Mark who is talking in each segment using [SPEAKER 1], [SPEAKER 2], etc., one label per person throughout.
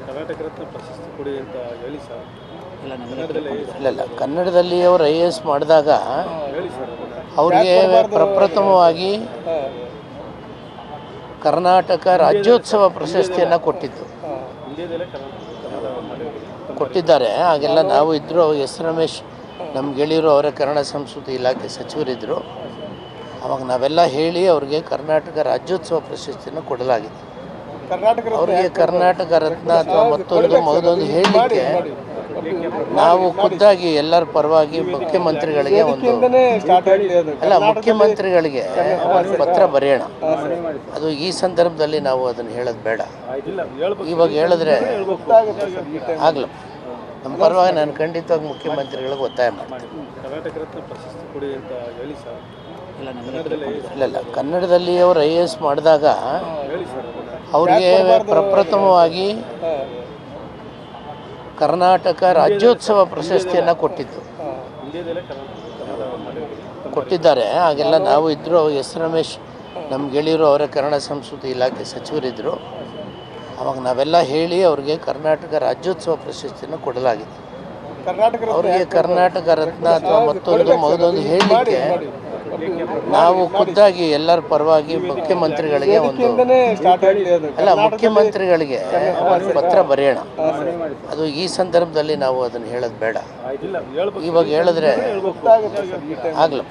[SPEAKER 1] ಕರ್ನಾಟಕ ರತ್ನ ಪ್ರಶಸ್ತಿ ಕೊಡಿ ಅಂತ ಹೇಳಿ ಸರ್.
[SPEAKER 2] ಇಲ್ಲ ಕನ್ನಡದಲ್ಲಿ ಅವರು IAS ಮಾಡಿದಾಗ ಅವರಿಗೆ ಪ್ರಪ್ರಥಮವಾಗಿ ಕರ್ನಾಟಕ ರಾಜ್ಯೋತ್ಸವ ಪ್ರಶಸ್ತಿಯನ್ನು ಕೊಟ್ಟಿದ್ದಾರೆ. ಹಾಗೆಲ್ಲ ನಾವು ಇದ್ದರು. ಎಸ್ ರಮೇಶ್ ನಮ್ಮ ಗೆಳೆಯರು, ಅವರ ಕನ್ನಡ ಸಂಸ್ಕೃತಿ ಇಲಾಖೆ ಸಚಿವರಿದ್ದರು. ಅವಾಗ ನಾವೆಲ್ಲ ಹೇಳಿ ಅವ್ರಿಗೆ ಕರ್ನಾಟಕ ರಾಜ್ಯೋತ್ಸವ ಪ್ರಶಸ್ತಿಯನ್ನು ಕೊಡಲಾಗಿದೆ. ಅವರಿಗೆ ಕರ್ನಾಟಕ ರತ್ನ ಅಥವಾ ಮತ್ತೊಂದು ಹೇಳಲಿಕ್ಕೆ ನಾವು ಖುದ್ದಾಗಿ ಎಲ್ಲರ ಪರವಾಗಿ ಮುಖ್ಯಮಂತ್ರಿಗಳಿಗೆ ಮುಖ್ಯಮಂತ್ರಿಗಳಿಗೆ ಪತ್ರ ಬರೆಯೋಣ. ಅದು ಈ ಸಂದರ್ಭದಲ್ಲಿ ನಾವು ಅದನ್ನು ಹೇಳೋದು ಬೇಡ. ಇವಾಗ ಹೇಳಿದ್ರೆ ಆಗಲ್ಲ. ನಮ್ಮ ಪರವಾಗಿ ನಾನು ಖಂಡಿತವಾಗಿ ಮುಖ್ಯಮಂತ್ರಿಗಳಿಗೆ ಒತ್ತಾಯ ಮಾಡ್ತೀನಿ.
[SPEAKER 1] ಕರ್ನಾಟಕ ರತ್ನ ಪ್ರಶಸ್ತಿ ಕೊಡಿ ಅಂತ ಹೇಳಿ ಸರ್.
[SPEAKER 2] ಇಲ್ಲ ಕನ್ನಡದಲ್ಲಿ ಅವರು IAS ಮಾಡಿದಾಗ ಅವರಿಗೆ ಪ್ರಪ್ರಥಮವಾಗಿ ಕರ್ನಾಟಕ ರಾಜ್ಯೋತ್ಸವ ಪ್ರಶಸ್ತಿಯನ್ನು ಕೊಟ್ಟಿದ್ದಾರೆ. ಹಾಗೆಲ್ಲ ನಾವು ಇದ್ದರು. ಎಸ್ ರಮೇಶ್ ನಮ್ಮ ಗೆಳೆಯರು, ಅವರ ಕನ್ನಡ ಸಂಸ್ಕೃತಿ ಇಲಾಖೆ ಸಚಿವರಿದ್ದರು. ಅವಾಗ ನಾವೆಲ್ಲ ಹೇಳಿ ಅವ್ರಿಗೆ ಕರ್ನಾಟಕ ರಾಜ್ಯೋತ್ಸವ ಪ್ರಶಸ್ತಿಯನ್ನು ಕೊಡಲಾಗಿದೆ. ಅವರಿಗೆ ಕರ್ನಾಟಕ ರತ್ನ ಅಥವಾ ಮತ್ತೊಂದು ಹೇಳಲಿಕ್ಕೆ ನಾವು ಖುದ್ದಾಗಿ ಎಲ್ಲರ ಪರವಾಗಿ ಮುಖ್ಯಮಂತ್ರಿಗಳಿಗೆ ಮುಖ್ಯಮಂತ್ರಿಗಳಿಗೆ ಪತ್ರ ಬರೆಯೋಣ. ಅದು ಈ ಸಂದರ್ಭದಲ್ಲಿ ನಾವು ಅದನ್ನು ಹೇಳೋದು ಬೇಡ. ಇವಾಗ ಹೇಳಿದ್ರೆ ಆಗಲ್ಲ.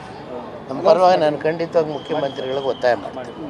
[SPEAKER 2] ನಮ್ಮ ಪರವಾಗಿ ನಾನು ಖಂಡಿತವಾಗಿ ಮುಖ್ಯಮಂತ್ರಿಗಳಿಗೆ ಒತ್ತಾಯ ಮಾಡ್ತೀನಿ.